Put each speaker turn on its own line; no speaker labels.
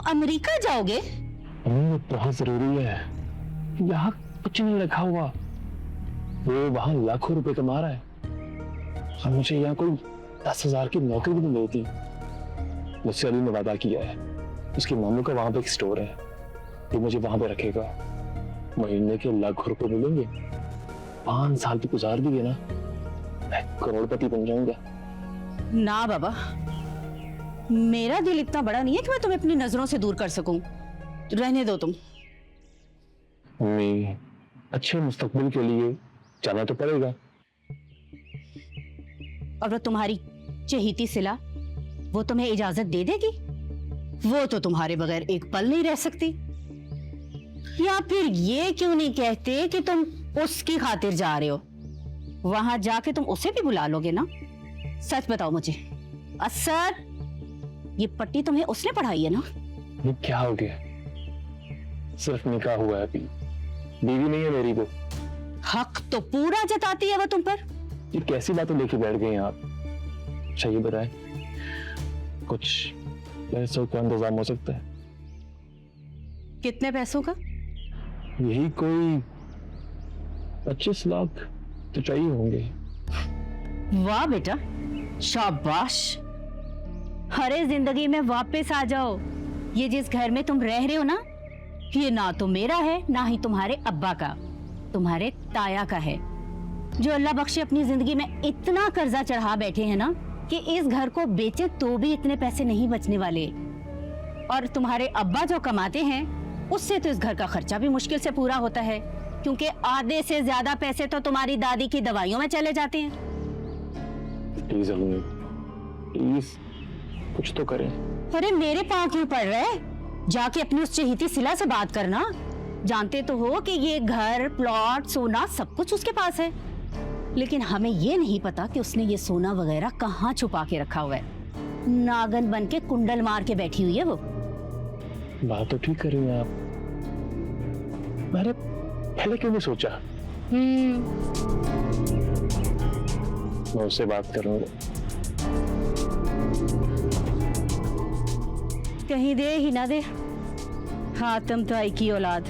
America जाओगे?
वो बहुत जरूरी है। यहाँ कुछ नहीं लिखा हुआ। वो वहां लाखों रुपए कमा रहा है और मुझे यहाँ कोई 10,000 की नौकरी भी नहीं मिलती। मुझसे अभी ने वादा किया है, उसकी मामू का वहां पे एक स्टोर है, वो मुझे वहां पे रखेगा। महीने के लाखों रुपए मिलेंगे। 5 साल तो गुजार दिए ना, मैं करोड़पति बन जाऊंगा।
ना बाबा, मेरा दिल इतना बड़ा नहीं है कि मैं तुम्हें अपनी नजरों से दूर कर सकूं। रहने दो तुम।
मम्मी, अच्छे मुस्तकबिल के लिए जाना तो पड़ेगा।
और वो तुम्हारी चहेती सिला, वो तुम्हें इजाजत दे देगी? वो तो तुम्हारे बगैर एक पल नहीं रह सकती। या फिर ये क्यों नहीं कहते कि तुम उसकी खातिर जा रहे हो? वहां जाके तुम उसे भी बुला लोगे ना? सच बताओ मुझे। असर, ये पट्टी तुम्हें उसने पढ़ाई है ना?
ये क्या हो गया? सिर्फ निकाह हुआ है, अभी बीवी नहीं है मेरी। को
हक तो पूरा जताती है वो तुम पर।
ये कैसी बातें लेके बैठ गए हैं आप? चाहिए बताए, कुछ पैसों का इंतजाम हो सकता है?
कितने पैसों का?
यही कोई 25 लाख तो चाहिए होंगे।
वाह बेटा, शाबाश। हरे जिंदगी में वापस आ जाओ। ये जिस घर में तुम रह रहे हो ना, ये ना तो मेरा है ना ही तुम्हारे अब्बा का, तुम्हारे ताया का है, जो अल्लाह बख्शे अपनी जिंदगी में इतना कर्जा चढ़ा बैठे हैं ना कि इस घर को बेचे तो भी इतने पैसे नहीं बचने वाले। और तुम्हारे अब्बा जो कमाते हैं उससे तो इस घर का खर्चा भी मुश्किल से पूरा होता है, क्योंकि आधे से ज्यादा पैसे तो तुम्हारी दादी की दवाइयों में चले जाते हैं।
प्लीज अम्मी, प्लीज कुछ तो करें।
अरे मेरे पाँव क्यों पड़ रहे? जाके अपनी उस चहेती सिला से बात करना। जानते तो हो कि ये घर, प्लॉट, सोना सब कुछ उसके पास है, लेकिन हमें ये नहीं पता कि उसने ये सोना वगैरह कहाँ छुपा के रखा हुआ है। नागन बन के कुंडल मार के बैठी हुई है वो।
बात तो ठीक कर रही हैं आप, मैंने पहले क्यों नहीं सोचा? मैं उससे बात करूंगा।
कहीं दे ही ना दे हातम ताई की औलाद।